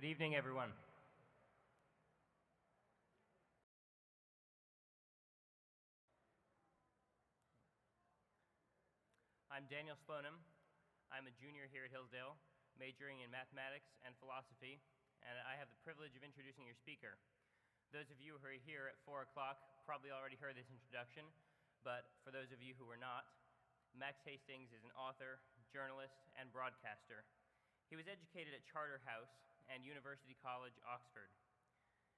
Good evening, everyone. I'm Daniel Slonim. I'm a junior here at Hillsdale, majoring in mathematics and philosophy, and I have the privilege of introducing your speaker. Those of you who are here at 4 o'clock probably already heard this introduction, but for those of you who were not, Max Hastings is an author, journalist, and broadcaster. He was educated at Charterhouse and University College, Oxford.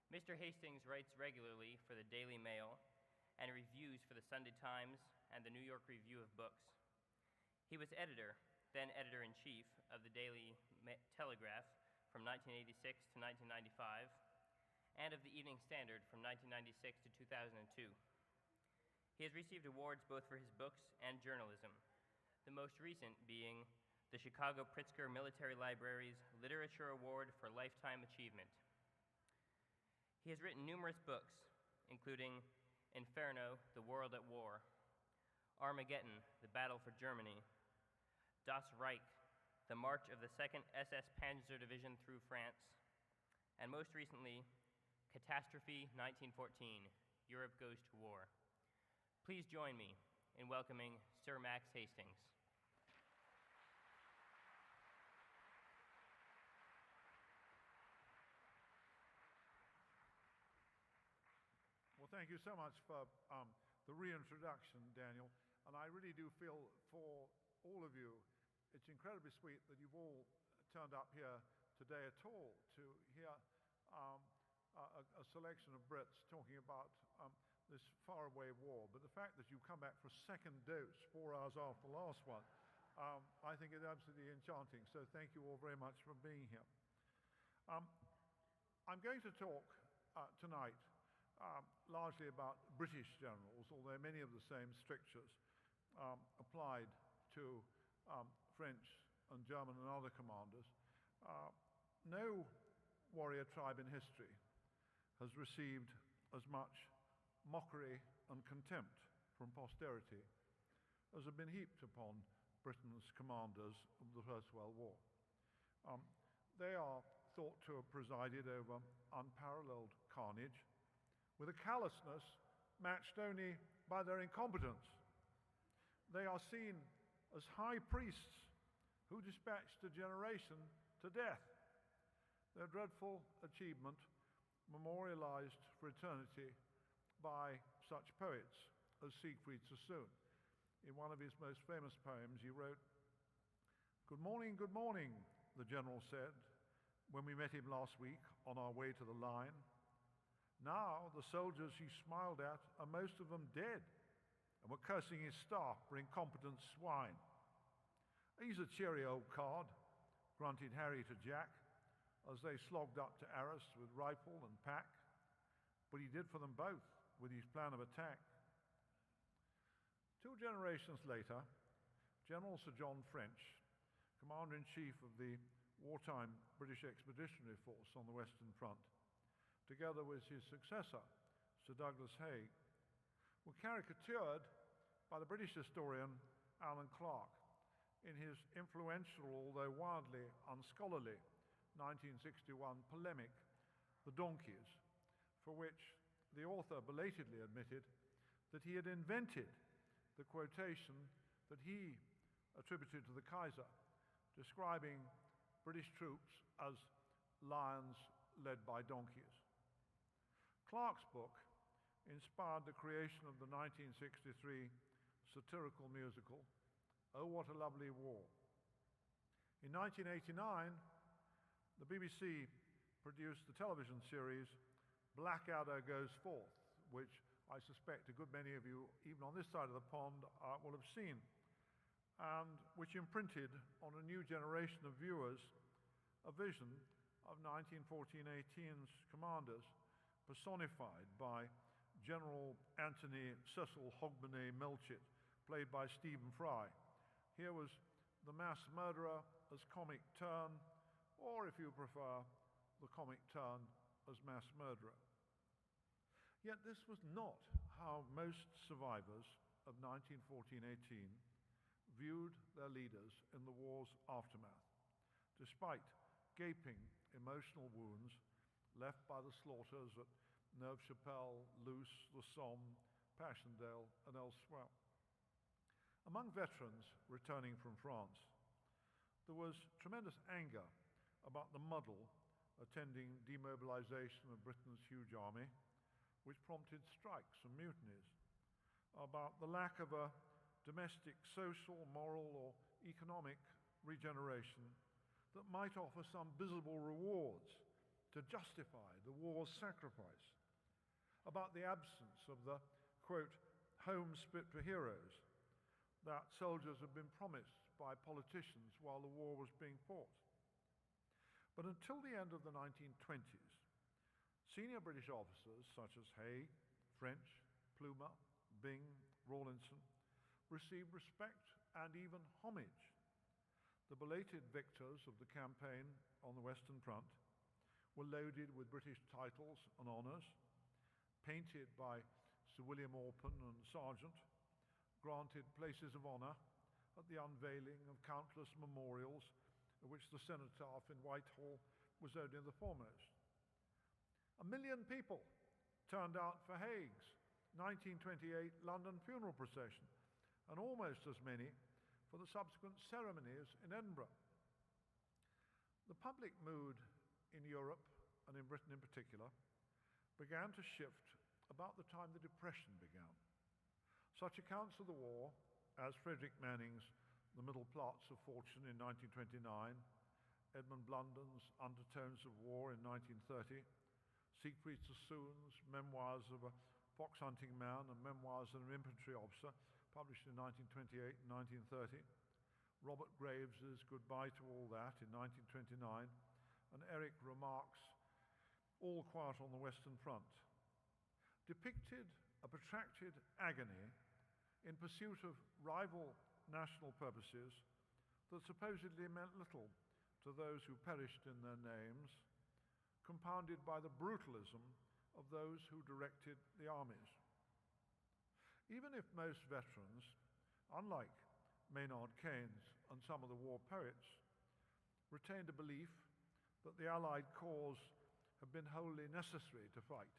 Mr. Hastings writes regularly for the Daily Mail and reviews for the Sunday Times and the New York Review of Books. He was editor, then editor-in-chief, of the Daily Telegraph from 1986 to 1995, and of the Evening Standard from 1996 to 2002. He has received awards both for his books and journalism, the most recent being the Chicago Pritzker Military Library's Literature Award for Lifetime Achievement. He has written numerous books, including Inferno, The World at War, Armageddon, The Battle for Germany, Das Reich, The March of the 2nd SS Panzer Division through France, and most recently, Catastrophe 1914, Europe Goes to War. Please join me in welcoming Sir Max Hastings. Well, thank you so much for the reintroduction, Daniel. And I really do feel for all of you, it's incredibly sweet that you've all turned up here today at all to hear a selection of Brits talking about this faraway war. But the fact that you come back for a second dose 4 hours after the last one, I think is absolutely enchanting. So thank you all very much for being here. I'm going to talk tonight largely about British generals, although many of the same strictures applied to French and German and other commanders. No warrior tribe in history has received as much mockery and contempt from posterity as have been heaped upon Britain's commanders of the First World War. They are thought to have presided over unparalleled carnage, with a callousness matched only by their incompetence. They are seen as high priests who dispatched a generation to death, their dreadful achievement memorialized for eternity by such poets as Siegfried Sassoon. In one of his most famous poems, he wrote, good morning, the general said, when we met him last week on our way to the line. Now the soldiers he smiled at are most of them dead and were cursing his staff for incompetent swine. He's a cheery old card, grunted Harry to Jack as they slogged up to Arras with rifle and pack, but he did for them both with his plan of attack. 2 generations later, General Sir John French, Commander-in-Chief of the wartime British Expeditionary Force on the Western Front, together with his successor, Sir Douglas Haig, were caricatured by the British historian Alan Clark in his influential, although wildly unscholarly, 1961 polemic, The Donkeys, for which the author belatedly admitted that he had invented the quotation that he attributed to the Kaiser, describing British troops as lions led by donkeys. Clark's book inspired the creation of the 1963 satirical musical, Oh, What a Lovely War. In 1989, the BBC produced the television series Blackadder Goes Forth, which I suspect a good many of you, even on this side of the pond, will have seen, and which imprinted on a new generation of viewers a vision of 1914-18's commanders, personified by General Anthony Cecil Hogmanay Melchett, played by Stephen Fry. Here was the mass murderer as comic turn, or if you prefer, the comic turn as mass murderer. Yet this was not how most survivors of 1914-18 viewed their leaders in the war's aftermath, despite gaping emotional wounds left by the slaughters at Neuve-Chapelle, Loos, the Somme, Passchendaele, and elsewhere. Among veterans returning from France, there was tremendous anger about the muddle attending demobilization of Britain's huge army, which prompted strikes and mutinies, about the lack of a domestic social, moral, or economic regeneration that might offer some visible rewards to justify the war's sacrifice, about the absence of the, quote, home spit for heroes that soldiers had been promised by politicians while the war was being fought. But until the end of the 1920s, senior British officers such as Hay, French, Plumer, Byng, Rawlinson received respect and even homage. The belated victors of the campaign on the Western Front were loaded with British titles and honours, painted by Sir William Orpen and Sargent, granted places of honour at the unveiling of countless memorials, of which the cenotaph in Whitehall was only the foremost. 1 million people turned out for Haig's 1928 London funeral procession, and almost as many for the subsequent ceremonies in Edinburgh. The public mood in Europe, and in Britain in particular, began to shift about the time the Depression began. Such accounts of the war as Frederick Manning's The Middle Plots of Fortune in 1929, Edmund Blunden's Undertones of War in 1930, Siegfried Sassoon's Memoirs of a Fox Hunting Man and Memoirs of an Infantry Officer, published in 1928 and 1930, Robert Graves's Goodbye to All That in 1929, and Eric Remarque's All Quiet on the Western Front, depicted a protracted agony in pursuit of rival national purposes that supposedly meant little to those who perished in their names, compounded by the brutalism of those who directed the armies. Even if most veterans, unlike Maynard Keynes and some of the war poets, retained a belief that the Allied cause had been wholly necessary to fight,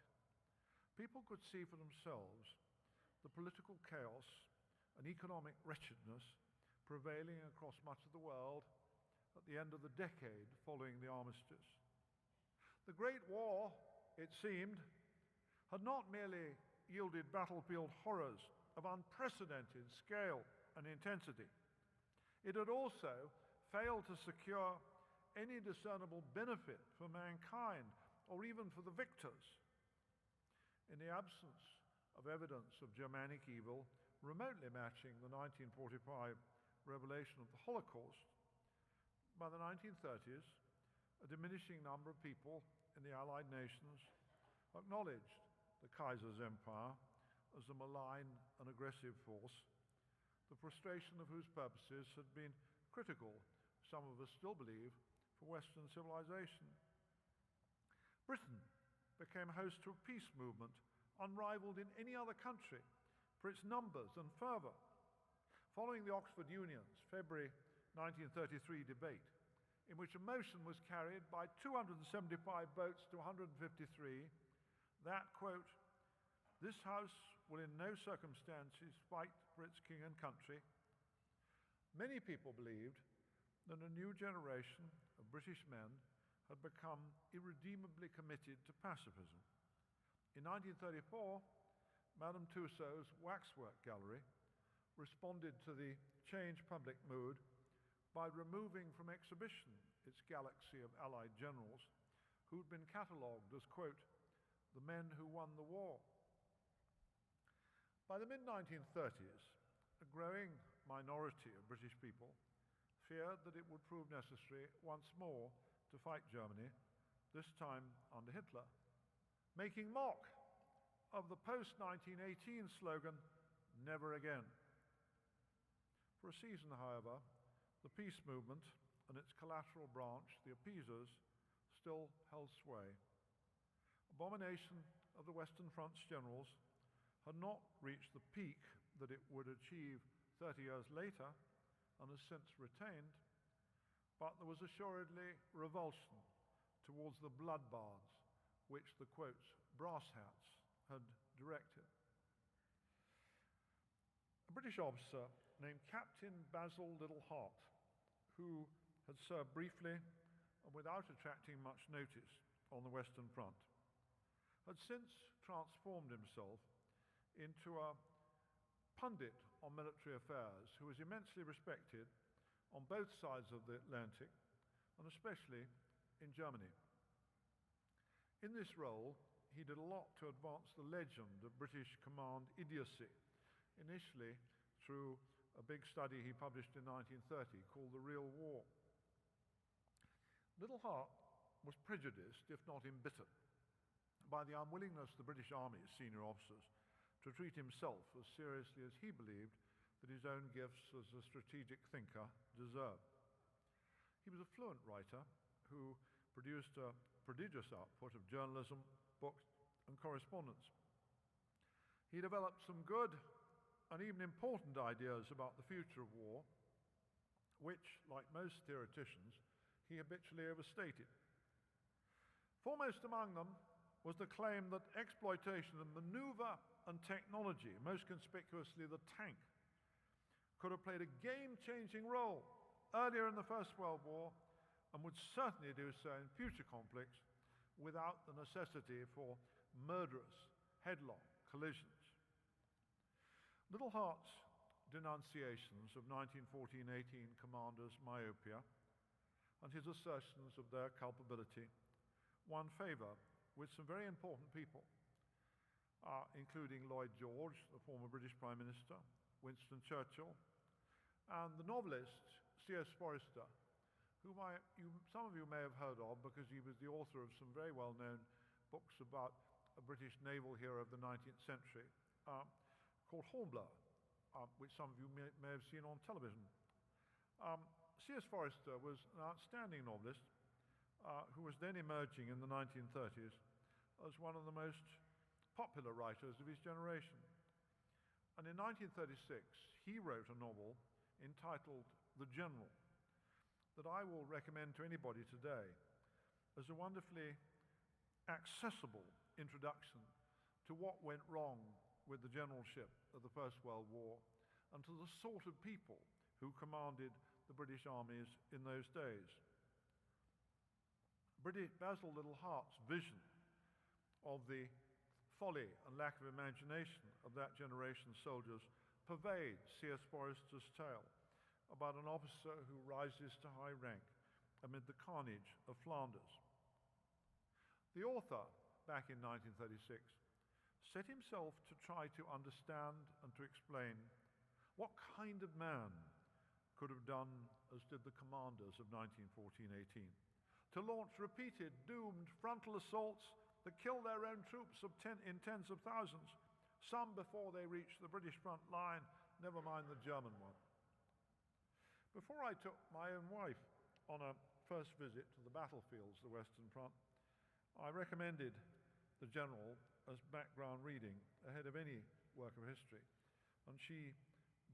people could see for themselves the political chaos and economic wretchedness prevailing across much of the world at the end of the decade following the armistice. The Great War, it seemed, had not merely yielded battlefield horrors of unprecedented scale and intensity. It had also failed to secure any discernible benefit for mankind or even for the victors. In the absence of evidence of Germanic evil remotely matching the 1945 revelation of the Holocaust, by the 1930s, a diminishing number of people in the Allied nations acknowledged the Kaiser's empire as a malign and aggressive force, the frustration of whose purposes had been critical, some of us still believe, for Western civilization. Britain became host to a peace movement unrivaled in any other country for its numbers and fervour. Following the Oxford Union's February 1933 debate, in which a motion was carried by 275 votes to 153, that, quote, "This House will in no circumstances fight for its king and country," many people believed that a new generation of British men had become irredeemably committed to pacifism. In 1934, Madame Tussauds Waxwork Gallery responded to the changed public mood by removing from exhibition its galaxy of Allied generals who'd been catalogued as, quote, "the men who won the war." By the mid-1930s, a growing minority of British people feared that it would prove necessary once more to fight Germany, this time under Hitler, making mock of the post-1918 slogan, "Never again." For a season, however, the peace movement and its collateral branch, the appeasers, still held sway. Abomination of the Western Front's generals had not reached the peak that it would achieve 30 years later and has since retained, but there was assuredly revulsion towards the blood baths which the, quote, brass hats had directed. A British officer named Captain Basil Littlehart, who had served briefly and without attracting much notice on the Western Front, had since transformed himself into a pundit on military affairs who was immensely respected on both sides of the Atlantic, and especially in Germany. In this role, he did a lot to advance the legend of British command idiocy, initially through a big study he published in 1930 called The Real War. Littlehart was prejudiced, if not embittered, by the unwillingness of the British Army's senior officers to treat himself as seriously as he believed that his own gifts as a strategic thinker deserved. He was a fluent writer who produced a prodigious output of journalism, books, and correspondence. He developed some good and even important ideas about the future of war, which, like most theoreticians, he habitually overstated. Foremost among them was the claim that exploitation of maneuver and technology, most conspicuously the tank, could have played a game-changing role earlier in the First World War and would certainly do so in future conflicts without the necessity for murderous, headlong collisions. Littlehart's denunciations of 1914-18 commanders' myopia and his assertions of their culpability won favour with some very important people, including Lloyd George, the former British Prime Minister, Winston Churchill, and the novelist C.S. Forester, whom some of you may have heard of because he was the author of some very well-known books about a British naval hero of the 19th century called Hornblower, which some of you may have seen on television. C.S. Forester was an outstanding novelist who was then emerging in the 1930s as one of the most popular writers of his generation. And in 1936, he wrote a novel entitled The General that I will recommend to anybody today as a wonderfully accessible introduction to what went wrong with the generalship of the First World War and to the sort of people who commanded the British armies in those days. Basil Littlehart's vision of the folly and lack of imagination of that generation's soldiers pervades C.S. Forester's tale about an officer who rises to high rank amid the carnage of Flanders. The author, back in 1936, set himself to try to understand and to explain what kind of man could have done as did the commanders of 1914-18, to launch repeated doomed frontal assaults that kill their own troops in tens of thousands, some before they reached the British front line, never mind the German one. Before I took my own wife on a first visit to the battlefields of the Western Front, I recommended The General as background reading ahead of any work of history, and she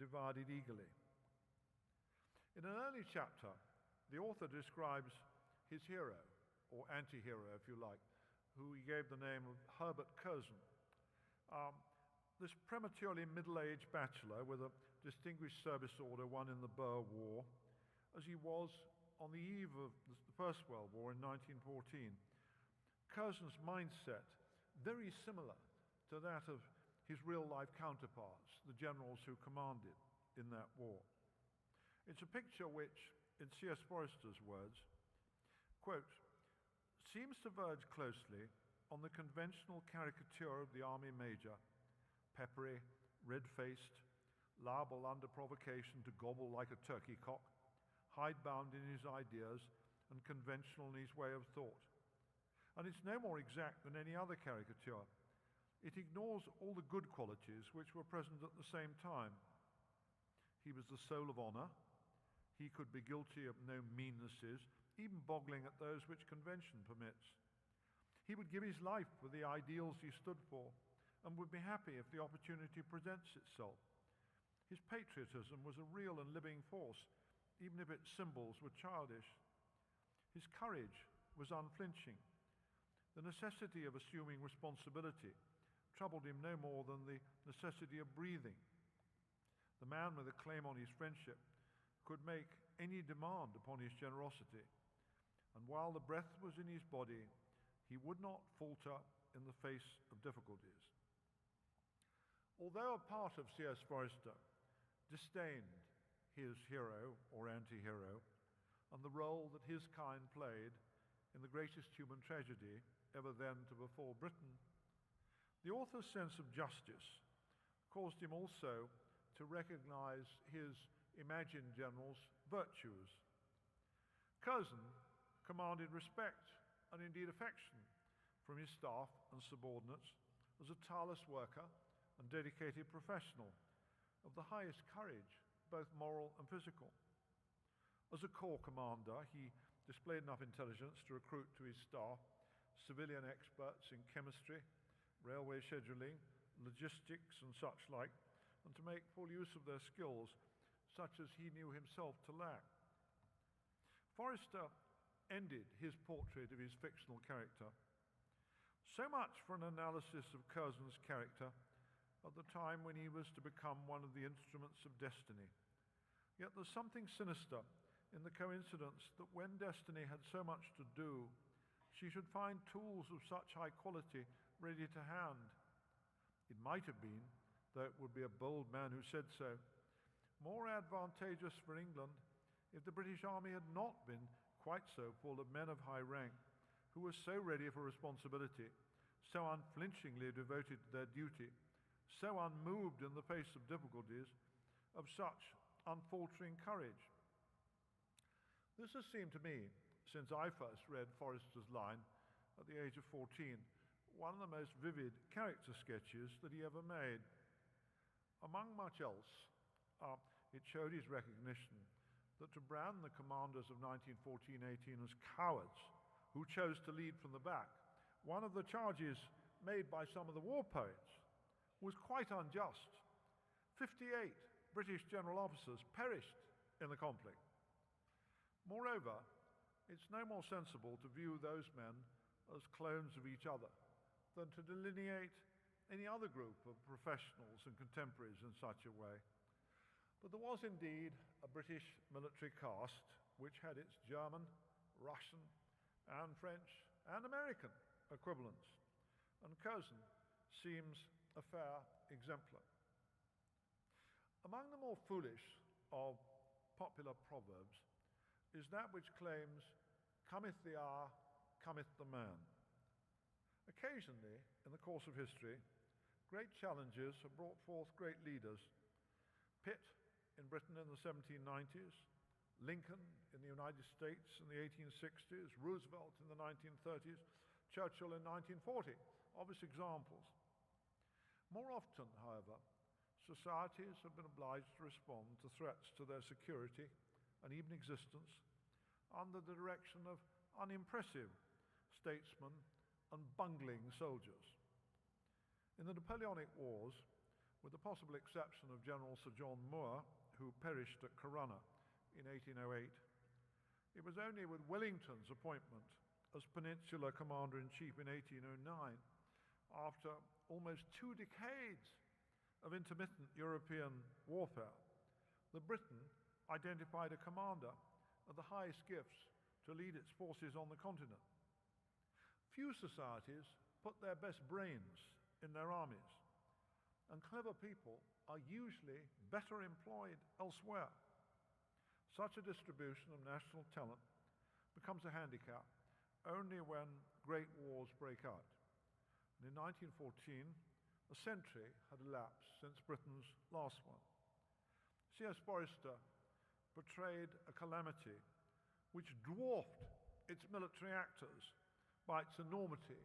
devoured it eagerly. In an early chapter, the author describes his hero, or anti-hero if you like, who he gave the name of Herbert Curzon. This prematurely middle-aged bachelor with a distinguished service order won in the Boer War, as he was on the eve of the First World War in 1914, Curzon's mindset very similar to that of his real-life counterparts, the generals who commanded in that war. It's a picture which, in C.S. Forester's words, quote, seems to verge closely on the conventional caricature of the army major, peppery, red-faced, liable under provocation to gobble like a turkey cock, hidebound in his ideas and conventional in his way of thought. And it's no more exact than any other caricature. It ignores all the good qualities which were present at the same time. He was the soul of honor. He could be guilty of no meannesses, even boggling at those which convention permits. He would give his life for the ideals he stood for and would be happy if the opportunity presents itself. His patriotism was a real and living force, even if its symbols were childish. His courage was unflinching. The necessity of assuming responsibility troubled him no more than the necessity of breathing. The man with a claim on his friendship could make any demand upon his generosity, and while the breath was in his body, he would not falter in the face of difficulties. Although a part of C.S. Forester disdained his hero or anti-hero and the role that his kind played in the greatest human tragedy ever then to befall Britain, the author's sense of justice caused him also to recognize his imagined general's virtues. Curzon commanded respect and indeed affection from his staff and subordinates as a tireless worker and dedicated professional of the highest courage, both moral and physical. As a corps commander, he displayed enough intelligence to recruit to his staff civilian experts in chemistry, railway scheduling, logistics and such like, and to make full use of their skills, such as he knew himself to lack. Forester ended his portrait of his fictional character. So much for an analysis of Curzon's character at the time when he was to become one of the instruments of destiny. Yet there's something sinister in the coincidence that when destiny had so much to do, she should find tools of such high quality ready to hand. It might have been, though it would be a bold man who said so, more advantageous for England if the British Army had not been quite so full of men of high rank who were so ready for responsibility, so unflinchingly devoted to their duty, so unmoved in the face of difficulties, of such unfaltering courage. This has seemed to me, since I first read Forester's line at the age of 14, one of the most vivid character sketches that he ever made. Among much else, it showed his recognition that to brand the commanders of 1914-18 as cowards who chose to lead from the back, one of the charges made by some of the war poets, was quite unjust. 58 British general officers perished in the conflict. Moreover, it's no more sensible to view those men as clones of each other than to delineate any other group of professionals and contemporaries in such a way. But there was indeed a British military caste which had its German, Russian, and French and American equivalents, and Curzon seems a fair exemplar. Among the more foolish of popular proverbs is that which claims, "Cometh the hour, cometh the man." Occasionally, in the course of history, great challenges have brought forth great leaders. Pitt in Britain in the 1790s, Lincoln in the United States in the 1860s, Roosevelt in the 1930s, Churchill in 1940, obvious examples. More often, however, societies have been obliged to respond to threats to their security and even existence under the direction of unimpressive statesmen and bungling soldiers. In the Napoleonic Wars, with the possible exception of General Sir John Moore, who perished at Corunna in 1808, it was only with Wellington's appointment as Peninsular Commander-in-Chief in 1809, after almost 2 decades of intermittent European warfare, that Britain identified a commander of the highest gifts to lead its forces on the continent. Few societies put their best brains in their armies, and clever people are usually better employed elsewhere. Such a distribution of national talent becomes a handicap only when great wars break out. And in 1914, a century had elapsed since Britain's last one. C.S. Forester portrayed a calamity which dwarfed its military actors by its enormity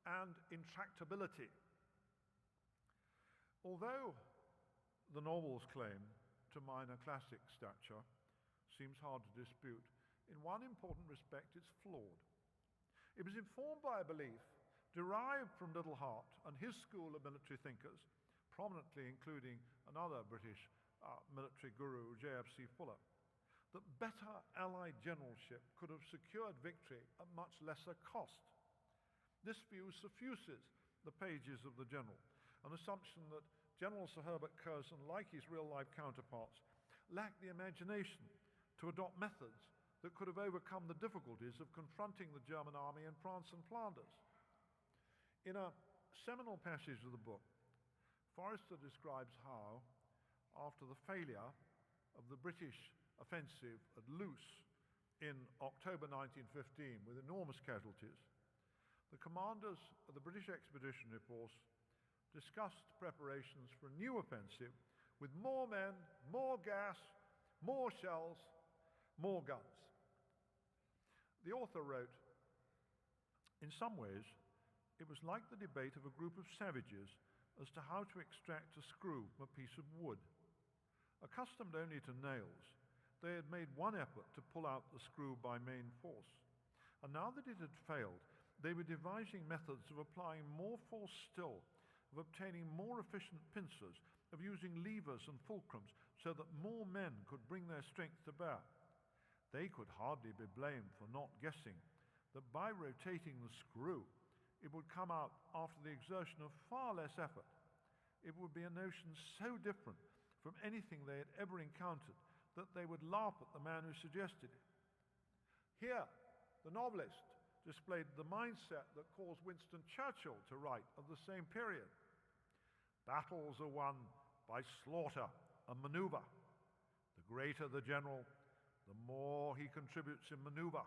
and intractability. Although the novel's claim to minor classic stature seems hard to dispute, in one important respect it's flawed. It was informed by a belief derived from Little Hart and his school of military thinkers, prominently including another British military guru, J.F.C. Fuller, that better Allied generalship could have secured victory at much lesser cost. This view suffuses the pages of the General, an assumption that General Sir Herbert Curzon, like his real-life counterparts, lacked the imagination to adopt methods that could have overcome the difficulties of confronting the German army in France and Flanders. In a seminal passage of the book, Forrester describes how, after the failure of the British offensive at Loos in October 1915 with enormous casualties, the commanders of the British Expeditionary Force discussed preparations for a new offensive with more men, more gas, more shells, more guns. The author wrote, "In some ways, it was like the debate of a group of savages as to how to extract a screw from a piece of wood. Accustomed only to nails, they had made one effort to pull out the screw by main force. And now that it had failed, they were devising methods of applying more force still, of obtaining more efficient pincers, of using levers and fulcrums so that more men could bring their strength to bear. They could hardly be blamed for not guessing that by rotating the screw, it would come out after the exertion of far less effort. It would be a notion so different from anything they had ever encountered that they would laugh at the man who suggested it." Here, the novelist displayed the mindset that caused Winston Churchill to write of the same period. "Battles are won by slaughter and maneuver. The greater the general, the more he contributes in maneuver,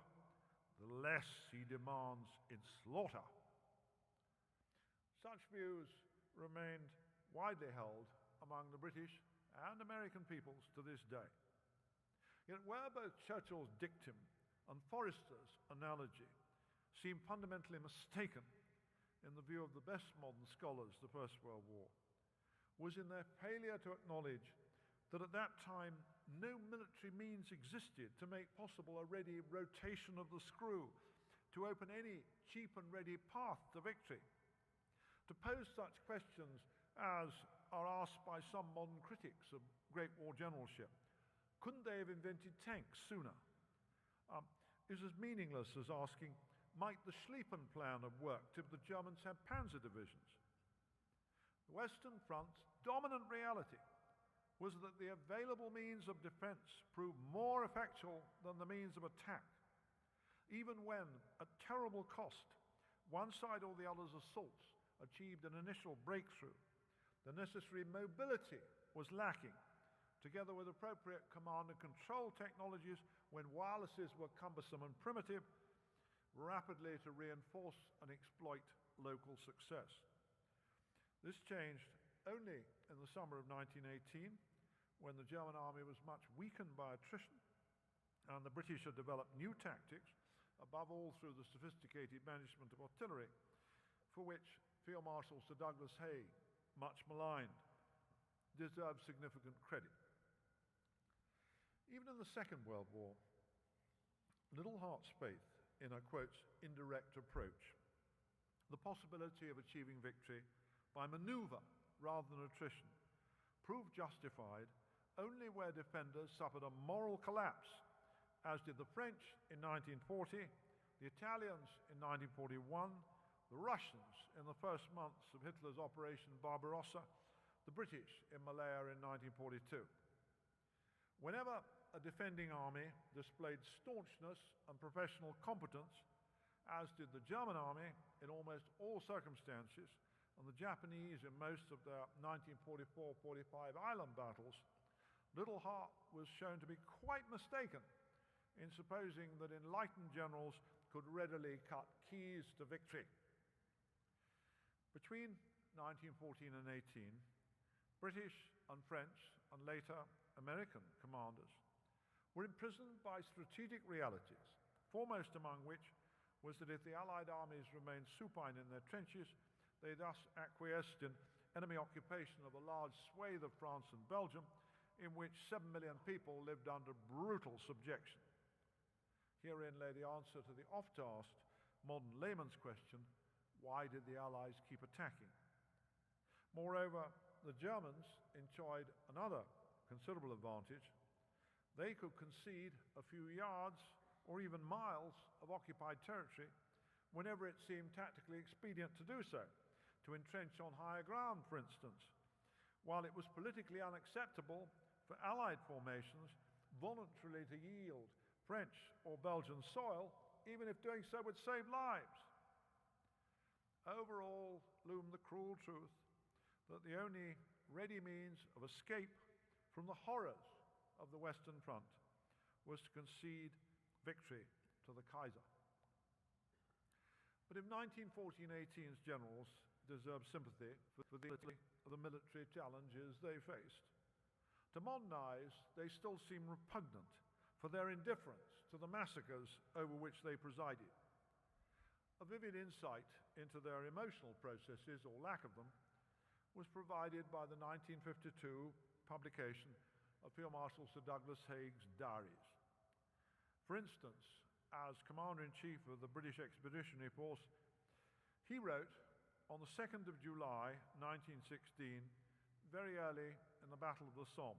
the less he demands in slaughter." Such views remained widely held among the British and American peoples to this day. Yet where both Churchill's dictum and Forrester's analogy seem fundamentally mistaken in the view of the best modern scholars of the First World War, was in their failure to acknowledge that at that time no military means existed to make possible a ready rotation of the screw, to open any cheap and ready path to victory. To pose such questions as are asked by some modern critics of Great War generalship, couldn't they have invented tanks sooner, is as meaningless as asking, might the Schlieffen plan have worked if the Germans had panzer divisions? The Western Front's dominant reality was that the available means of defense proved more effectual than the means of attack, even when, at terrible cost, one side or the other's assaults achieved an initial breakthrough. The necessary mobility was lacking, together with appropriate command and control technologies when wirelesses were cumbersome and primitive, rapidly to reinforce and exploit local success. This changed only in the summer of 1918, when the German army was much weakened by attrition, and the British had developed new tactics, above all through the sophisticated management of artillery, for which Field Marshal Sir Douglas Haig, much maligned, deserved significant credit. Even in the Second World War, Little Hart's faith in a, quote, indirect approach, the possibility of achieving victory by maneuver rather than attrition, proved justified only where defenders suffered a moral collapse, as did the French in 1940, the Italians in 1941, the Russians in the first months of Hitler's Operation Barbarossa, the British in Malaya in 1942. Whenever a defending army displayed staunchness and professional competence, as did the German army in almost all circumstances, and the Japanese in most of their 1944-45 island battles, Little Hart was shown to be quite mistaken in supposing that enlightened generals could readily cut keys to victory. Between 1914 and 18, British and French, and later American commanders were imprisoned by strategic realities, foremost among which was that if the Allied armies remained supine in their trenches, they thus acquiesced in enemy occupation of a large swathe of France and Belgium, in which 7 million people lived under brutal subjection. Herein lay the answer to the oft-asked modern layman's question, why did the Allies keep attacking? Moreover, the Germans enjoyed another considerable advantage. They could concede a few yards or even miles of occupied territory whenever it seemed tactically expedient to do so, to entrench on higher ground, for instance, while it was politically unacceptable for Allied formations voluntarily to yield French or Belgian soil, even if doing so would save lives. Over all loomed the cruel truth that the only ready means of escape from the horrors of the Western Front was to concede victory to the Kaiser. But if 1914-18's generals deserve sympathy for the military challenges they faced, to modernize, they still seem repugnant for their indifference to the massacres over which they presided. A vivid insight into their emotional processes, or lack of them, was provided by the 1952 publication of Field Marshal Sir Douglas Haig's diaries. For instance, as Commander-in-Chief of the British Expeditionary Force, he wrote on the 2nd of July 1916, very early in the Battle of the Somme,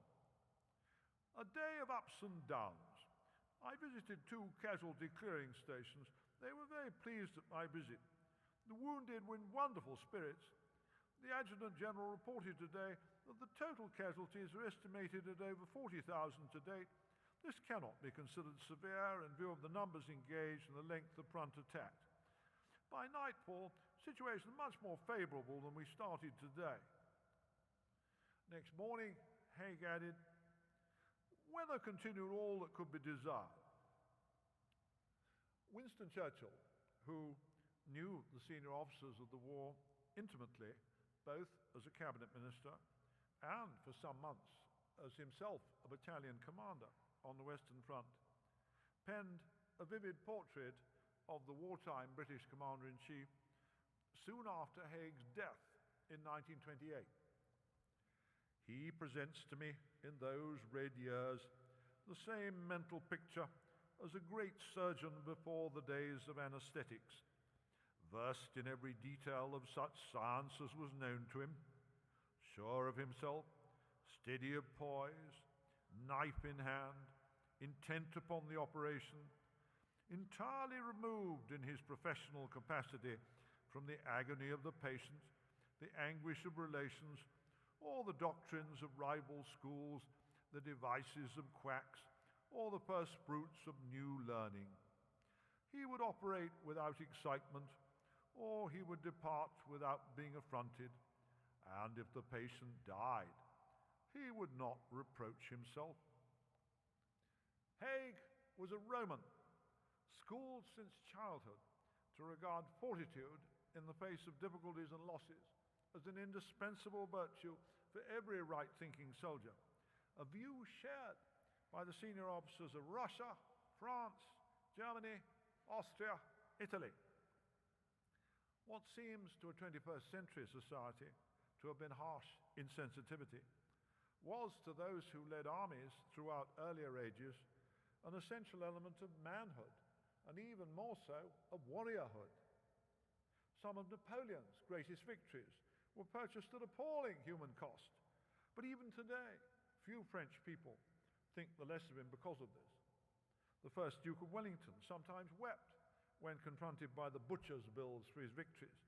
"A day of ups and downs. I visited 2 casualty clearing stations. They were very pleased at my visit. The wounded were in wonderful spirits. The Adjutant General reported today that the total casualties are estimated at over 40,000 to date. This cannot be considered severe in view of the numbers engaged and the length the front attacked. By nightfall, situation much more favorable than we started today." Next morning, Haig added, "Weather continued all that could be desired." Winston Churchill, who knew the senior officers of the war intimately, both as a cabinet minister and for some months as himself a battalion commander on the Western Front, penned a vivid portrait of the wartime British Commander-in-Chief soon after Haig's death in 1928. "He presents to me in those red years the same mental picture as a great surgeon before the days of anesthetics, versed in every detail of such science as was known to him, sure of himself, steady of poise, knife in hand, intent upon the operation, entirely removed in his professional capacity from the agony of the patient, the anguish of relations, or the doctrines of rival schools, the devices of quacks, or the first fruits of new learning. He would operate without excitement, or he would depart without being affronted, and if the patient died, he would not reproach himself." Haig was a Roman, schooled since childhood to regard fortitude in the face of difficulties and losses as an indispensable virtue for every right-thinking soldier, a view shared by the senior officers of Russia, France, Germany, Austria, Italy. What seems to a 21st century society to have been harsh insensitivity was to those who led armies throughout earlier ages an essential element of manhood, and even more so of warriorhood. Some of Napoleon's greatest victories were purchased at appalling human cost, but even today, few French people think the less of him because of this. The first Duke of Wellington sometimes wept when confronted by the butcher's bills for his victories,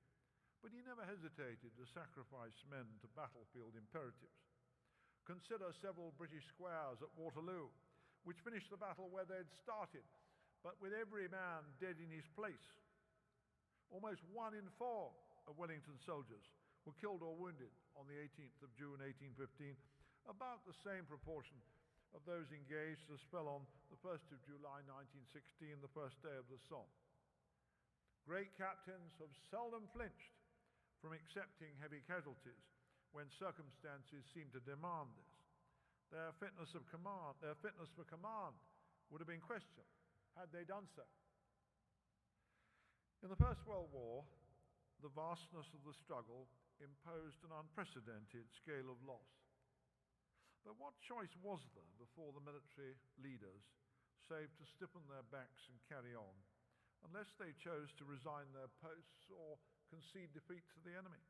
but he never hesitated to sacrifice men to battlefield imperatives. Consider several British squares at Waterloo, which finished the battle where they had started, but with every man dead in his place. Almost 1 in 4 of Wellington's soldiers were killed or wounded on the 18th of June 1815, about the same proportion of those engaged as fell on the 1st of July 1916, the first day of the Somme. Great captains have seldom flinched from accepting heavy casualties when circumstances seem to demand this. Their fitness for command would have been questioned had they done so. In the First World War, the vastness of the struggle imposed an unprecedented scale of loss. But what choice was there before the military leaders, save to stiffen their backs and carry on, unless they chose to resign their posts or concede defeat to the enemy?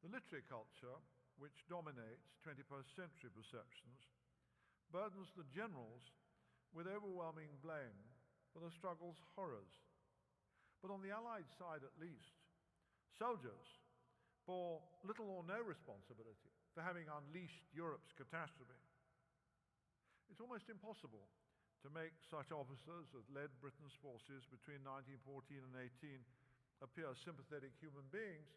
The literary culture, which dominates 21st century perceptions, burdens the generals with overwhelming blame for the struggle's horrors. But on the Allied side at least, soldiers bore little or no responsibility for having unleashed Europe's catastrophe. It's almost impossible to make such officers as led Britain's forces between 1914 and 18 appear sympathetic human beings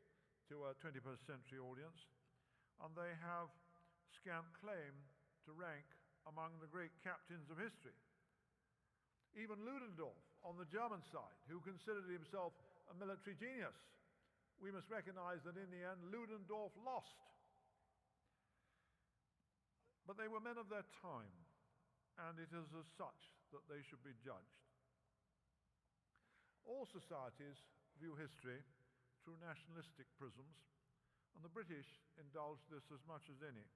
to a 21st century audience, and they have scant claim to rank among the great captains of history. Even Ludendorff on the German side, who considered himself a military genius, we must recognize that in the end Ludendorff lost. But they were men of their time, and it is as such that they should be judged. All societies view history through nationalistic prisms, and the British indulge this as much as any.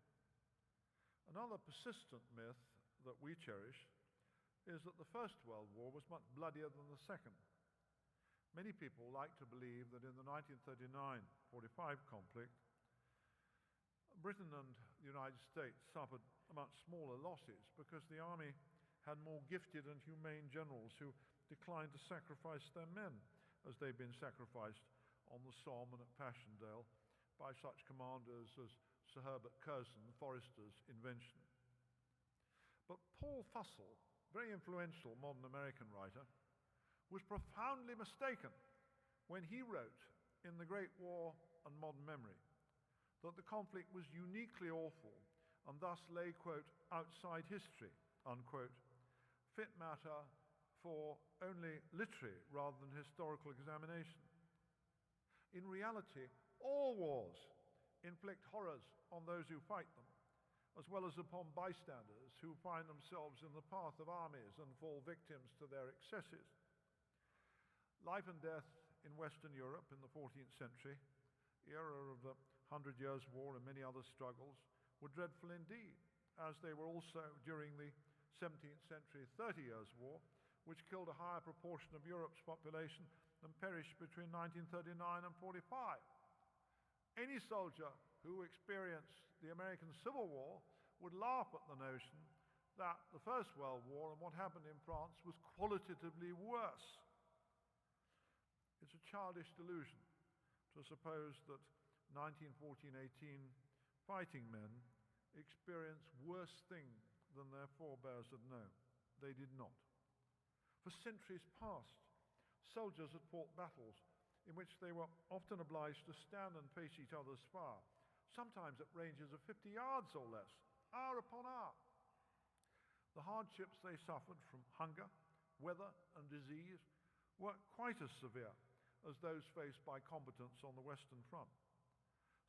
Another persistent myth that we cherish is that the First World War was much bloodier than the Second. Many people like to believe that in the 1939-45 conflict, Britain and the United States suffered much smaller losses because the army had more gifted and humane generals who declined to sacrifice their men as they'd been sacrificed on the Somme and at Passchendaele by such commanders as Sir Herbert Curzon, Forrester's invention. But Paul Fussell, very influential modern American writer, was profoundly mistaken when he wrote in The Great War and Modern Memory that the conflict was uniquely awful and thus lay, quote, outside history, unquote, fit matter for only literary rather than historical examination. In reality, all wars inflict horrors on those who fight them, as well as upon bystanders who find themselves in the path of armies and fall victims to their excesses. Life and death in Western Europe in the 14th century, era of the 100 Years' War and many other struggles, were dreadful indeed, as they were also during the 17th century 30 Years' War, which killed a higher proportion of Europe's population than perished between 1939 and 45. Any soldier who experienced the American Civil War would laugh at the notion that the First World War and what happened in France was qualitatively worse. It's a childish delusion to suppose that 1914-18 fighting men experienced worse things than their forebears had known. They did not. For centuries past, soldiers had fought battles in which they were often obliged to stand and face each other's fire, sometimes at ranges of 50 yards or less, hour upon hour. The hardships they suffered from hunger, weather, and disease were quite as severe as those faced by combatants on the Western Front.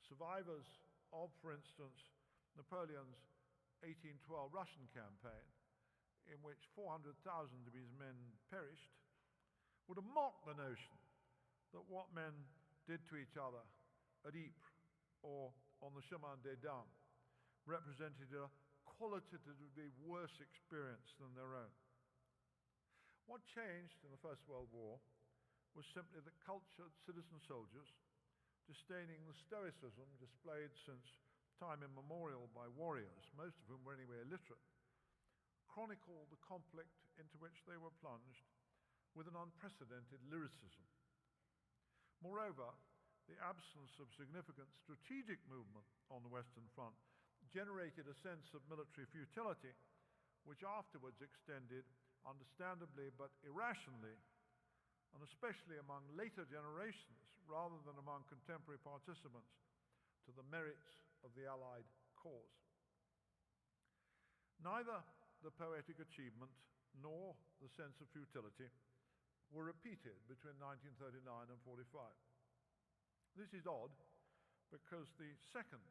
Survivors of, for instance, Napoleon's 1812 Russian campaign, in which 400,000 of his men perished, would have mocked the notion that what men did to each other at Ypres or on the Chemin des Dames represented a qualitatively worse experience than their own. What changed in the First World War was simply that cultured citizen soldiers, disdaining the stoicism displayed since time immemorial by warriors, most of whom were anyway illiterate, chronicled the conflict into which they were plunged with an unprecedented lyricism. Moreover, the absence of significant strategic movement on the Western Front generated a sense of military futility, which afterwards extended, understandably but irrationally, and especially among later generations, rather than among contemporary participants, to the merits of the Allied cause. Neither the poetic achievement nor the sense of futility were repeated between 1939 and 45. This is odd because the second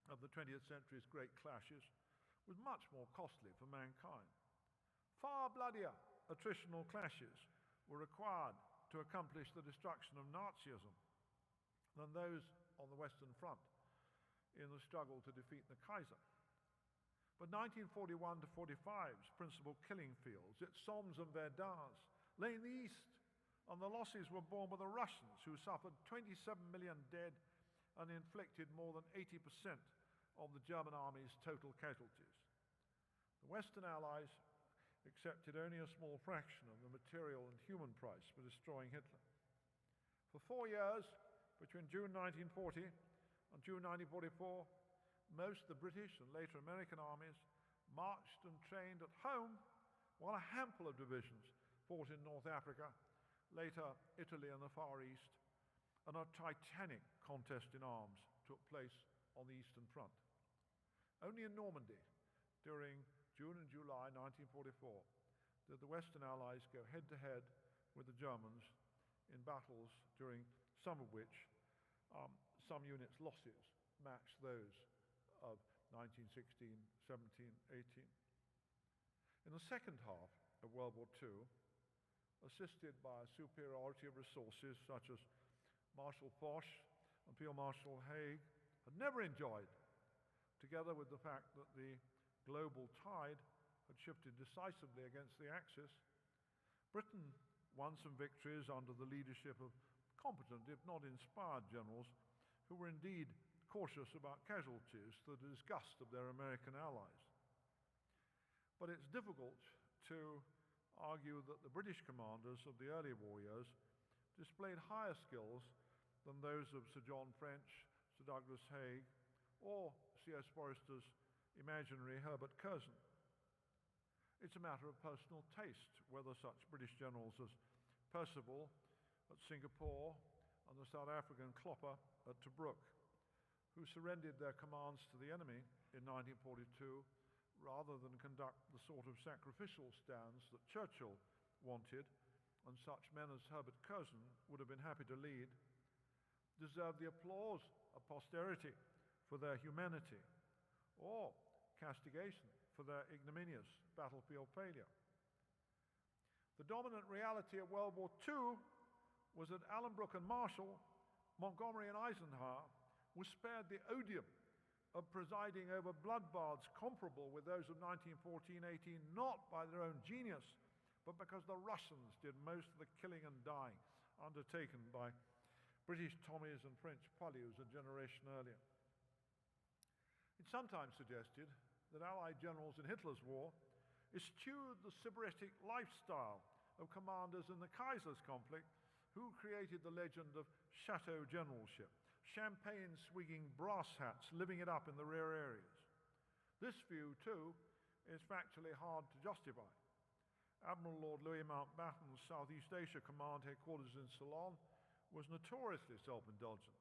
of the 20th century's great clashes was much more costly for mankind. Far bloodier attritional clashes were required to accomplish the destruction of Nazism than those on the Western Front in the struggle to defeat the Kaiser. But 1941 to 45's principal killing fields at Somme and Verdun lay in the east, and the losses were borne by the Russians, who suffered 27 million dead and inflicted more than 80% of the German army's total casualties. The Western Allies accepted only a small fraction of the material and human price for destroying Hitler. For 4 years, between June 1940 and June 1944, most of the British and later American armies marched and trained at home, while a handful of divisions fought in North Africa, later Italy and the Far East, and a titanic contest in arms took place on the Eastern Front. Only in Normandy, during June and July 1944, did the Western Allies go head-to-head with the Germans in battles during some of which some units' losses matched those of 1916, 17, 18. In the second half of World War II, assisted by a superiority of resources such as Marshal Foch and Field Marshal Haig had never enjoyed, together with the fact that the global tide had shifted decisively against the Axis, Britain won some victories under the leadership of competent, if not inspired, generals who were indeed cautious about casualties to the disgust of their American allies. But it's difficult to argue that the British commanders of the early war years displayed higher skills than those of Sir John French, Sir Douglas Haig, or C.S. Forester's imaginary Herbert Curzon. It's a matter of personal taste whether such British generals as Percival at Singapore and the South African Klopper at Tobruk, who surrendered their commands to the enemy in 1942 rather than conduct the sort of sacrificial stands that Churchill wanted, and such men as Herbert Curzon would have been happy to lead, deserve the applause of posterity for their humanity, or castigation for their ignominious battlefield failure. The dominant reality of World War II was that Allenbrook and Marshall, Montgomery and Eisenhower were spared the odium of presiding over bloodbaths comparable with those of 1914-18, not by their own genius, but because the Russians did most of the killing and dying undertaken by British Tommies and French Pulleys a generation earlier. It's sometimes suggested that Allied generals in Hitler's war eschewed the sybaritic lifestyle of commanders in the Kaiser's conflict who created the legend of chateau generalship, champagne-swigging brass hats living it up in the rear areas. This view, too, is factually hard to justify. Admiral Lord Louis Mountbatten's Southeast Asia Command headquarters in Ceylon was notoriously self-indulgent.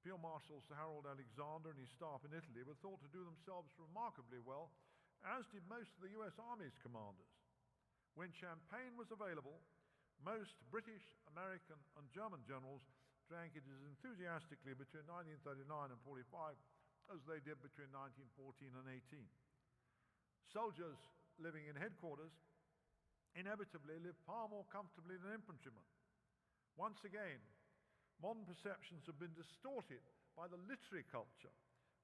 Field Marshal Sir Harold Alexander and his staff in Italy were thought to do themselves remarkably well, as did most of the US Army's commanders. When champagne was available, most British, American, and German generals drank it as enthusiastically between 1939 and 45 as they did between 1914 and 18. Soldiers living in headquarters inevitably lived far more comfortably than infantrymen. Once again, modern perceptions have been distorted by the literary culture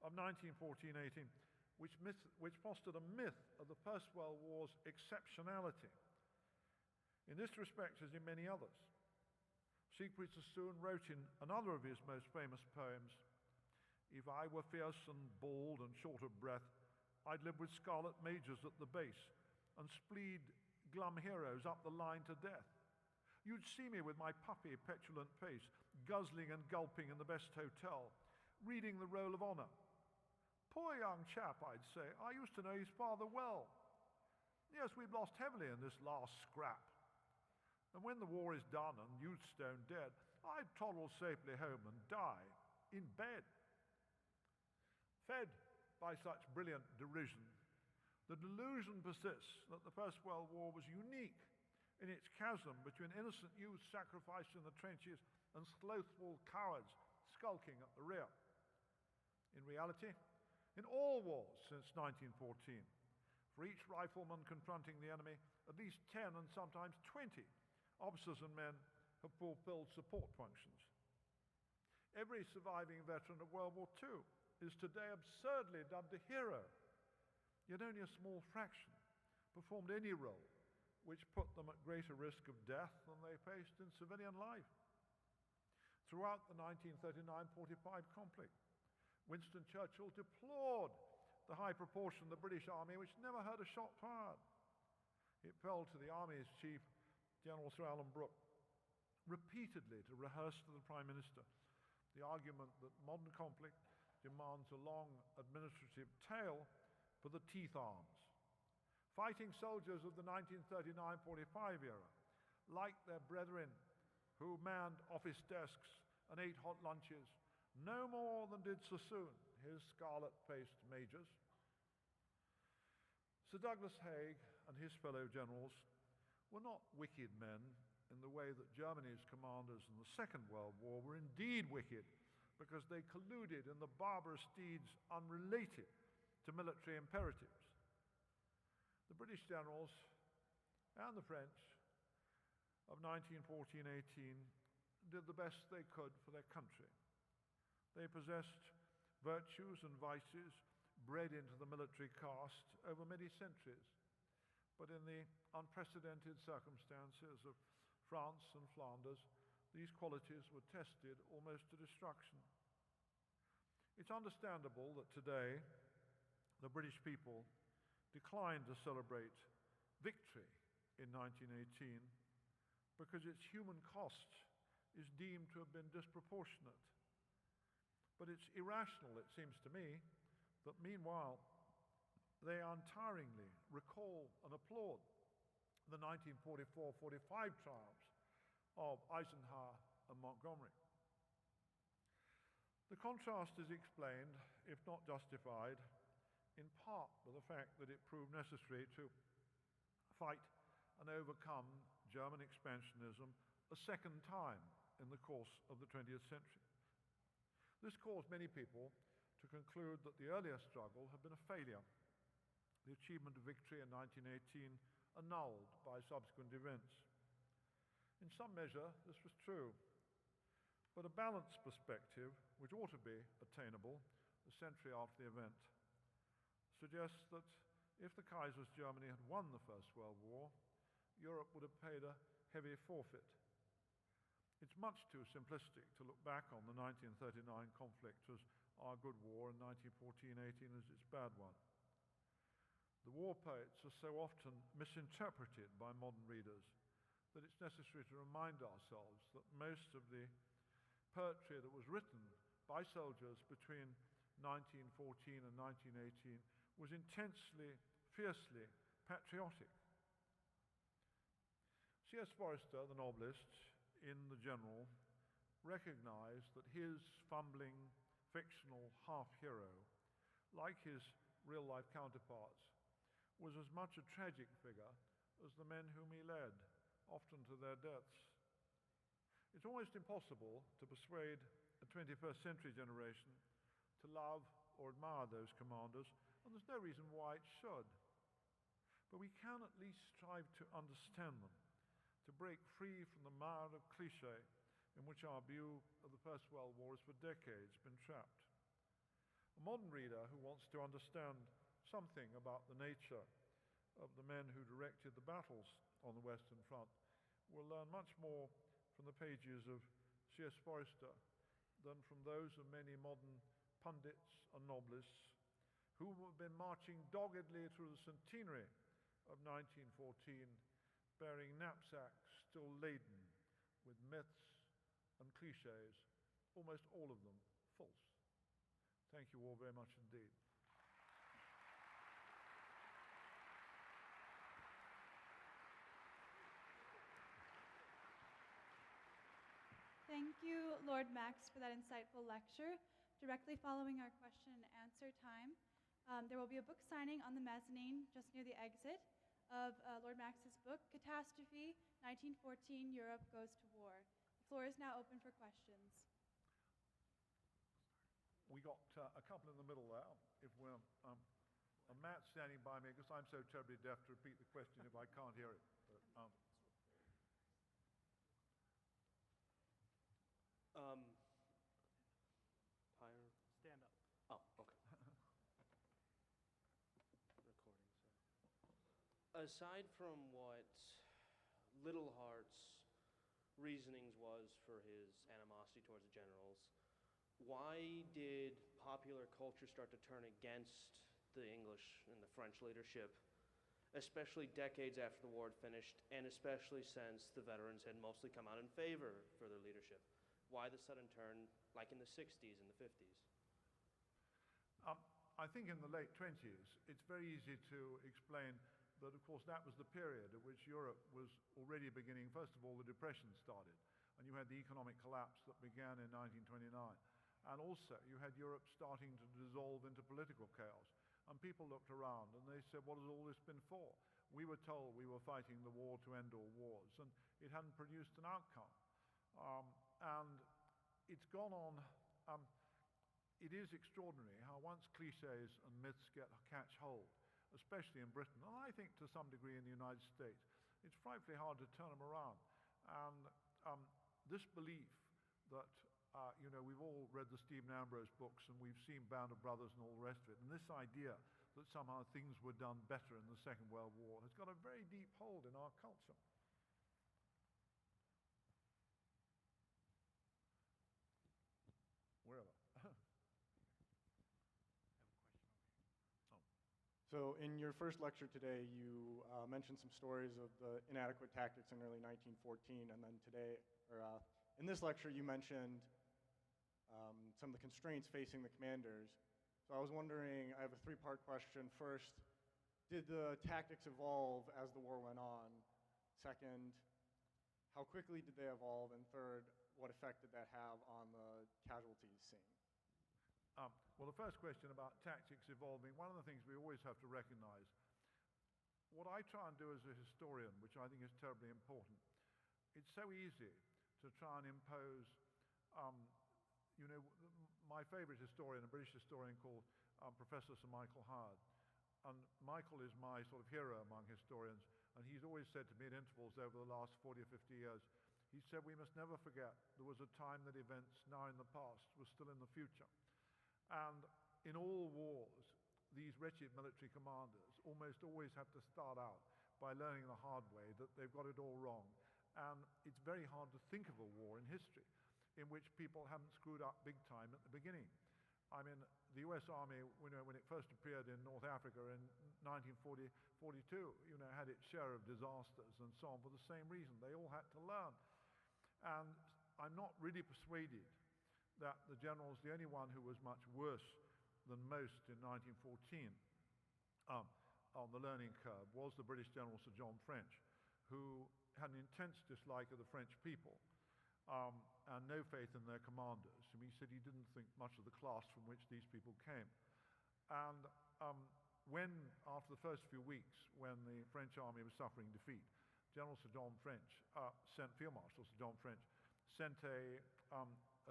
of 1914-18, which fostered a myth of the First World War's exceptionality. In this respect, as in many others, Siegfried Sassoon wrote in another of his most famous poems, "If I were fierce and bold and short of breath, I'd live with scarlet majors at the base and spleed glum heroes up the line to death. You'd see me with my puffy, petulant face, guzzling and gulping in the best hotel, reading the Roll of Honor. Poor young chap, I'd say, I used to know his father well. Yes, we've lost heavily in this last scrap. And when the war is done and youth's stone dead, I'd toddle safely home and die in bed." Fed by such brilliant derision, the delusion persists that the First World War was unique in its chasm between innocent youth sacrificed in the trenches and slothful cowards skulking at the rear. In reality, in all wars since 1914, for each rifleman confronting the enemy, at least 10 and sometimes 20 officers and men have fulfilled support functions. Every surviving veteran of World War II is today absurdly dubbed a hero, yet only a small fraction performed any role which put them at greater risk of death than they faced in civilian life. Throughout the 1939-45 conflict, Winston Churchill deplored the high proportion of the British Army which never heard a shot fired. It fell to the Army's chief, General Sir Alan Brooke, repeatedly to rehearse to the Prime Minister the argument that modern conflict demands a long administrative tail for the teeth arms. Fighting soldiers of the 1939-45 era, like their brethren who manned office desks and ate hot lunches, no more than did Sassoon, his scarlet-faced majors. Sir Douglas Haig and his fellow generals were not wicked men in the way that Germany's commanders in the Second World War were indeed wicked because they colluded in the barbarous deeds unrelated to military imperatives. The British generals and the French of 1914-18 did the best they could for their country. They possessed virtues and vices bred into the military caste over many centuries. But in the unprecedented circumstances of France and Flanders, these qualities were tested almost to destruction. It's understandable that today the British people decline to celebrate victory in 1918 because its human cost is deemed to have been disproportionate. But it's irrational, it seems to me, that meanwhile they untiringly recall and applaud the 1944-45 triumphs of Eisenhower and Montgomery. The contrast is explained, if not justified, in part by the fact that it proved necessary to fight and overcome German expansionism a second time in the course of the 20th century. This caused many people to conclude that the earlier struggle had been a failure, the achievement of victory in 1918 annulled by subsequent events. In some measure, this was true, but a balanced perspective, which ought to be attainable a century after the event, suggests that if the Kaiser's Germany had won the First World War, Europe would have paid a heavy forfeit. It's much too simplistic to look back on the 1939 conflict as our good war and 1914-18 as its bad one. The war poets are so often misinterpreted by modern readers that it's necessary to remind ourselves that most of the poetry that was written by soldiers between 1914 and 1918 was intensely, fiercely patriotic. C.S. Forester, the novelist, in The General, recognized that his fumbling, fictional half-hero, like his real-life counterparts, was as much a tragic figure as the men whom he led, often to their deaths. It's almost impossible to persuade a 21st century generation to love or admire those commanders, and there's no reason why it should. But we can at least strive to understand them, to break free from the mire of cliché in which our view of the First World War has for decades been trapped. A modern reader who wants to understand something about the nature of the men who directed the battles on the Western Front will learn much more from the pages of C.S. Forester than from those of many modern pundits and novelists who have been marching doggedly through the centenary of 1914, bearing knapsacks still laden with myths and cliches, almost all of them false. Thank you all very much indeed. Thank you, Lord Max, for that insightful lecture. Directly following our question and answer time, there will be a book signing on the mezzanine just near the exit of Lord Max's book, Catastrophe, 1914, Europe Goes to War. The floor is now open for questions. We got a couple in the middle there. If we're, Matt standing by me, because I'm so terribly deaf to repeat the question if I can't hear it. But, higher? Stand up. Oh, okay. Recording, so. Aside from what Little Heart's reasonings was for his animosity towards the generals, why did popular culture start to turn against the English and the French leadership, especially decades after the war had finished, and especially since the veterans had mostly come out in favor for their leadership? Why the sudden turn, like in the 60s and the 50s? I think in the late 20s, it's very easy to explain that, of course, that was the period at which Europe was already beginning. First of all, the Depression started, and you had the economic collapse that began in 1929. And also, you had Europe starting to dissolve into political chaos. And people looked around and they said, what has all this been for? We were told we were fighting the war to end all wars, and it hadn't produced an outcome. And it's gone on. It is extraordinary how once cliches and myths catch hold, especially in Britain, and I think to some degree in the United States, it's frightfully hard to turn them around. And this belief that, we've all read the Stephen Ambrose books and we've seen Band of Brothers and all the rest of it, and this idea that somehow things were done better in the Second World War has got a very deep hold in our culture. Wherever. So in your first lecture today, you mentioned some stories of the inadequate tactics in early 1914, and then today, in this lecture, you mentioned some of the constraints facing the commanders. So I was wondering, I have a three-part question. First, did the tactics evolve as the war went on? Second, how quickly did they evolve? And third, what effect did that have on the casualties seen? Well, the first question about tactics evolving, one of the things we always have to recognize, what I try and do as a historian, which I think is terribly important, it's so easy to try and impose, my favorite historian, a British historian called Professor Sir Michael Howard, and Michael is my sort of hero among historians, and he's always said to me at intervals over the last 40 or 50 years, he said, we must never forget there was a time that events now in the past were still in the future. And in all wars, these wretched military commanders almost always have to start out by learning the hard way that they've got it all wrong. And it's very hard to think of a war in history in which people haven't screwed up big time at the beginning. I mean, the US Army, when it first appeared in North Africa in 1942, had its share of disasters and so on for the same reason. They all had to learn. And I'm not really persuaded that the generals, the only one who was much worse than most in 1914 on the learning curve was the British General Sir John French, who had an intense dislike of the French people and no faith in their commanders. And he said he didn't think much of the class from which these people came. And when, after the first few weeks, when the French army was suffering defeat, General Sir John French Field Marshal Sir John French sent a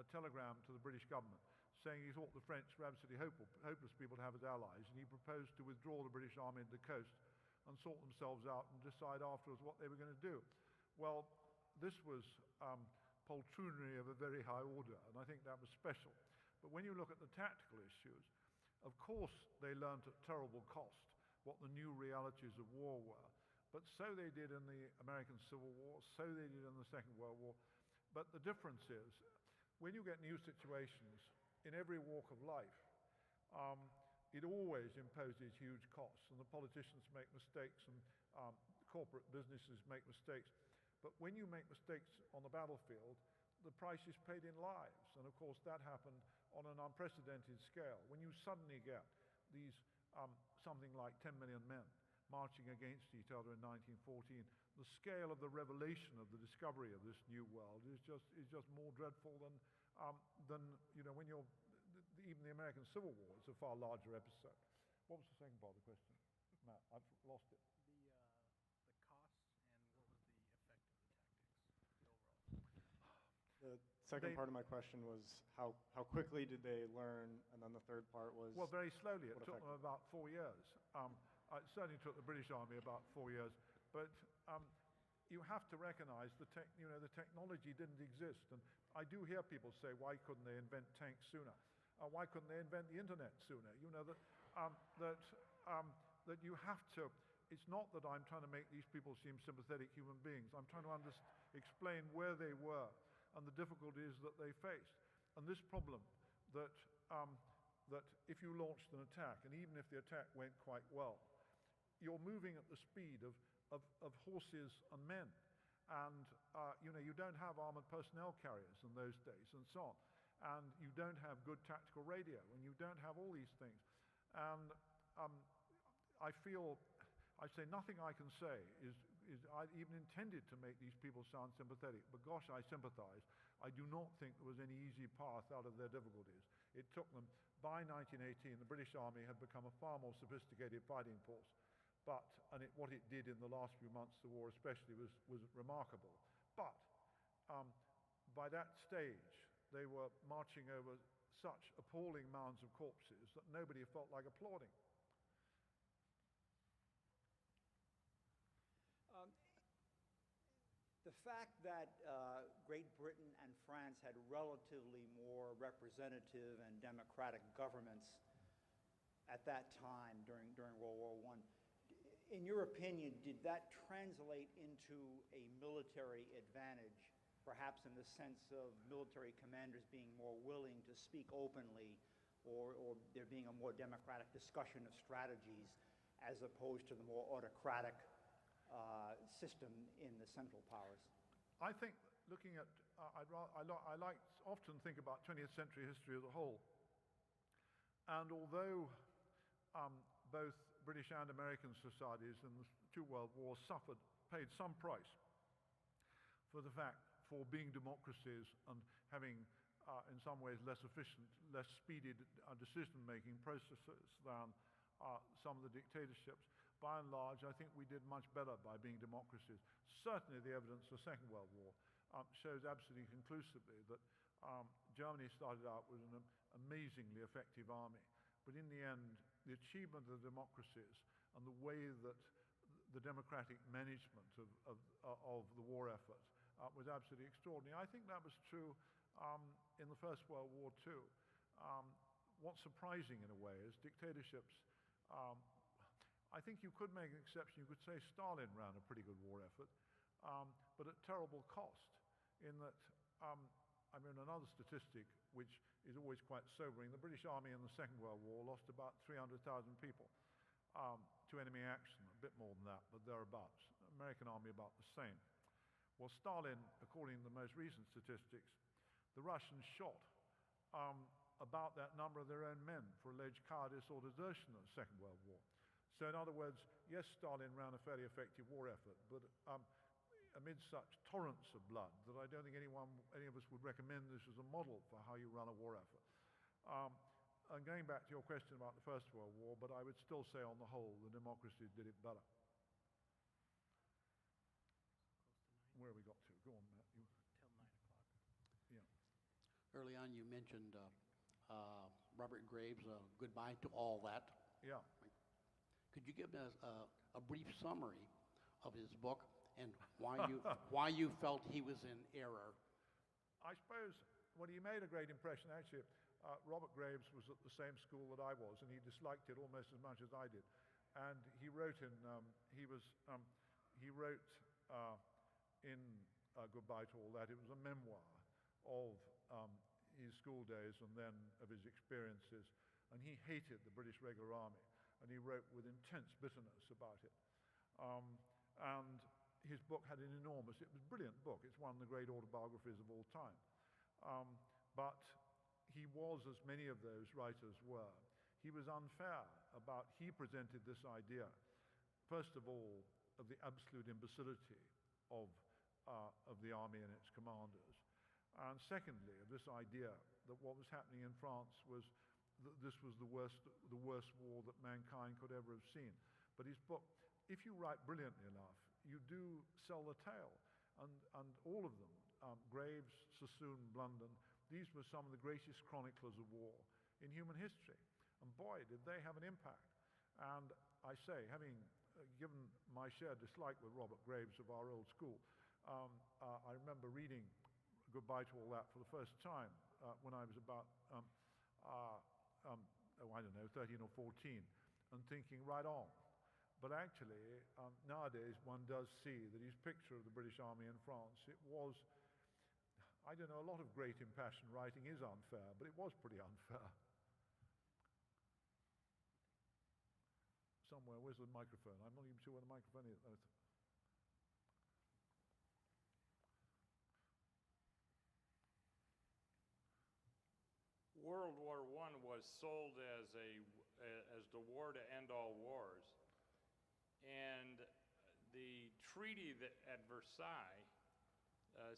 telegram to the British government saying he thought the French were absolutely hopeless people to have as allies, and he proposed to withdraw the British army into the coast and sort themselves out and decide afterwards what they were going to do. Well, this was poltroonery of a very high order, and I think that was special. But when you look at the tactical issues, of course they learned at terrible cost what the new realities of war were. But so they did in the American Civil War, so they did in the Second World War. But the difference is, when you get new situations in every walk of life, it always imposes huge costs, and the politicians make mistakes, and corporate businesses make mistakes. But when you make mistakes on the battlefield, the price is paid in lives, and of course that happened on an unprecedented scale. When you suddenly get these something like 10 million men marching against each other in 1914, the scale of the revelation of the discovery of this new world is just more dreadful than when you're even the American Civil War is a far larger episode. What was the second part of the question, Matt? I've lost it. The costs and what was the effect of the tactics overall? The second part of my question was how quickly did they learn, and then the third part was... Well, very slowly. It what took effect? them about 4 years. It certainly took the British Army about 4 years. But you have to recognize the technology didn't exist. And I do hear people say, why couldn't they invent tanks sooner? Why couldn't they invent the internet sooner? You know, that you have to... It's not that I'm trying to make these people seem sympathetic human beings. I'm trying to explain where they were and the difficulties that they faced. And this problem that that if you launched an attack, and even if the attack went quite well, you're moving at the speed of horses and men. And you don't have armored personnel carriers in those days and so on. And you don't have good tactical radio, and you don't have all these things. And I say nothing I can say is I even intended to make these people sound sympathetic, but gosh, I sympathize. I do not think there was any easy path out of their difficulties. It took them, by 1918, the British Army had become a far more sophisticated fighting force. What it did in the last few months of the war especially was remarkable. But by that stage, they were marching over such appalling mounds of corpses that nobody felt like applauding. The fact that Great Britain and France had relatively more representative and democratic governments at that time during World War I, in your opinion, did that translate into a military advantage, perhaps in the sense of military commanders being more willing to speak openly, or there being a more democratic discussion of strategies as opposed to the more autocratic system in the Central Powers? I think looking at, I like often think about 20th century history as a whole. And although both British and American societies in the two world wars paid some price for being democracies and having, in some ways, less efficient, less speedy decision-making processes than some of the dictatorships. By and large, I think we did much better by being democracies. Certainly the evidence of the Second World War shows absolutely conclusively that Germany started out with an amazingly effective army. But in the end, the achievement of the democracies and the way that the democratic management of the war effort was absolutely extraordinary. I think that was true in the First World War too. What's surprising in a way is dictatorships. I think you could make an exception. You could say Stalin ran a pretty good war effort, but at terrible cost in that, another statistic which is always quite sobering, the British Army in the Second World War lost about 300,000 people to enemy action, a bit more than that, but thereabouts. American Army about the same. Well, Stalin, according to the most recent statistics, the Russians shot about that number of their own men for alleged cowardice or desertion in the Second World War. So in other words, yes, Stalin ran a fairly effective war effort, but amid such torrents of blood that I don't think any of us would recommend this as a model for how you run a war effort. And going back to your question about the First World War, but I would still say on the whole, the democracies did it better. Where have we got to? Go on, Matt. Till 9 o'clock. Yeah. Early on, you mentioned Robert Graves, Goodbye to All That. Yeah. Could you give us a brief summary of his book and why you felt he was in error? I suppose, well, he made a great impression. Actually, Robert Graves was at the same school that I was, and he disliked it almost as much as I did. And he wrote in Goodbye to All That. It was a memoir of his school days and then of his experiences. And he hated the British Regular Army, and he wrote with intense bitterness about it. And his book had it was a brilliant book. It's one of the great autobiographies of all time. But he was, as many of those writers were, he was unfair about, he presented this idea, first of all, of the absolute imbecility of the army and its commanders. And secondly, of this idea that what was happening in France was this was the worst war that mankind could ever have seen. But his book, if you write brilliantly enough, you do sell the tale. And all of them, Graves, Sassoon, Blunden, these were some of the greatest chroniclers of war in human history. And boy, did they have an impact. And I say, having given my shared dislike with Robert Graves of our old school, I remember reading Goodbye to All That for the first time when I was about, 13 or 14, and thinking, right on. But actually, nowadays one does see that his picture of the British Army in France, it was, I don't know, a lot of great impassioned writing is unfair, but it was pretty unfair. somewhere. Where's the microphone? I'm not even sure where the microphone is. Oh, World War I was sold as the war to end all wars. And the treaty at Versailles,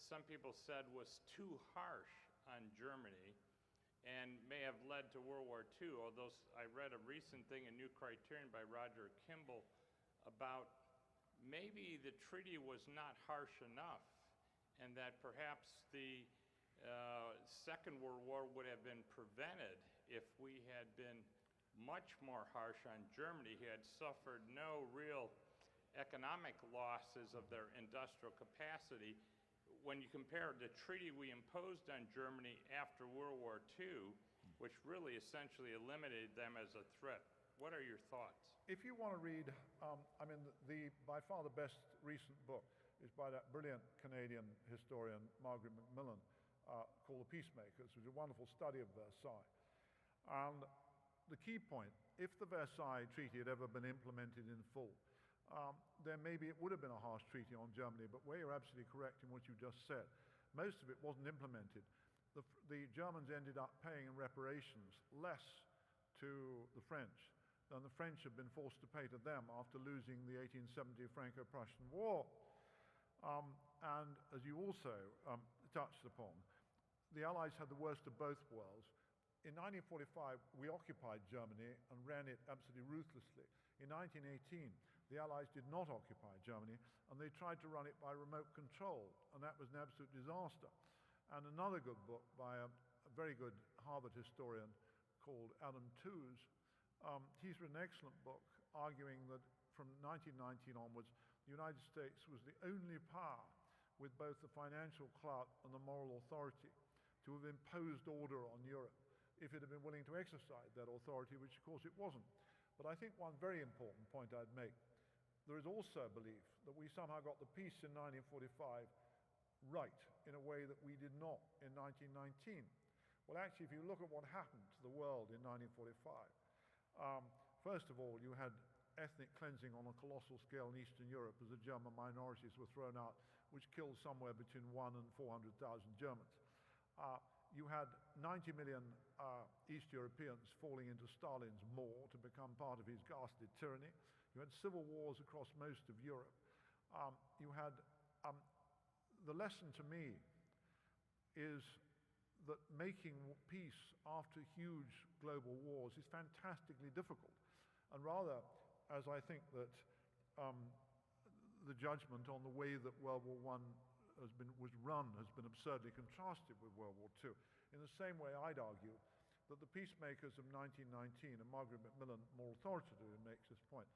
some people said was too harsh on Germany and may have led to World War II, although I read a recent thing, a new criterion by Roger Kimball, about maybe the treaty was not harsh enough and that perhaps the Second World War would have been prevented if we had been much more harsh on Germany, who had suffered no real economic losses of their industrial capacity. When you compare the treaty we imposed on Germany after World War II, which really essentially eliminated them as a threat, what are your thoughts? If you want to read, by far the best recent book is by that brilliant Canadian historian, Margaret Macmillan, called The Peacemakers, which is a wonderful study of Versailles. And the key point, if the Versailles Treaty had ever been implemented in full, then maybe it would have been a harsh treaty on Germany, but where you're absolutely correct in what you just said, most of it wasn't implemented. The Germans ended up paying in reparations less to the French than the French had been forced to pay to them after losing the 1870 Franco-Prussian War. And as you also touched upon, the Allies had the worst of both worlds. In 1945, we occupied Germany and ran it absolutely ruthlessly. In 1918, the Allies did not occupy Germany, and they tried to run it by remote control, and that was an absolute disaster. And another good book by a very good Harvard historian called Adam Tooze, he's written an excellent book arguing that from 1919 onwards, the United States was the only power with both the financial clout and the moral authority to have imposed order on Europe if it had been willing to exercise that authority, which of course it wasn't. But I think one very important point I'd make, there is also a belief that we somehow got the peace in 1945 right in a way that we did not in 1919. Well, actually, if you look at what happened to the world in 1945, first of all, you had ethnic cleansing on a colossal scale in Eastern Europe as the German minorities were thrown out, which killed somewhere between 1 and 400,000 Germans. You had 90 million East Europeans falling into Stalin's maw to become part of his ghastly tyranny. You had civil wars across most of Europe. You had, the lesson to me is that making peace after huge global wars is fantastically difficult. And rather, as I think that the judgment on the way that World War I was run has been absurdly contrasted with World War II. In the same way, I'd argue that the peacemakers of 1919, and Margaret Macmillan more authoritatively makes this point,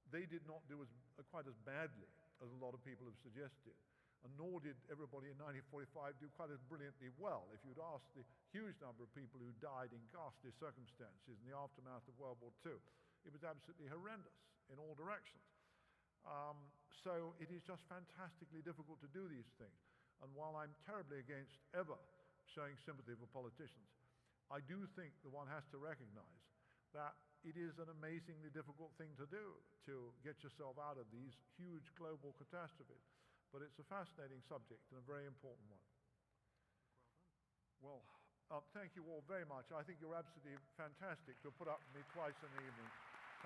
they did not do quite as badly as a lot of people have suggested, and nor did everybody in 1945 do quite as brilliantly well. If you'd asked the huge number of people who died in ghastly circumstances in the aftermath of World War II, it was absolutely horrendous in all directions. So it is just fantastically difficult to do these things. And while I'm terribly against ever showing sympathy for politicians, I do think that one has to recognize that it is an amazingly difficult thing to do, to get yourself out of these huge global catastrophes. But it's a fascinating subject and a very important one. Well, thank you all very much. I think you're absolutely fantastic to put up with me twice in the evening.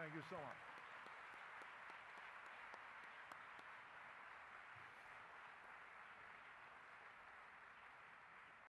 Thank you so much.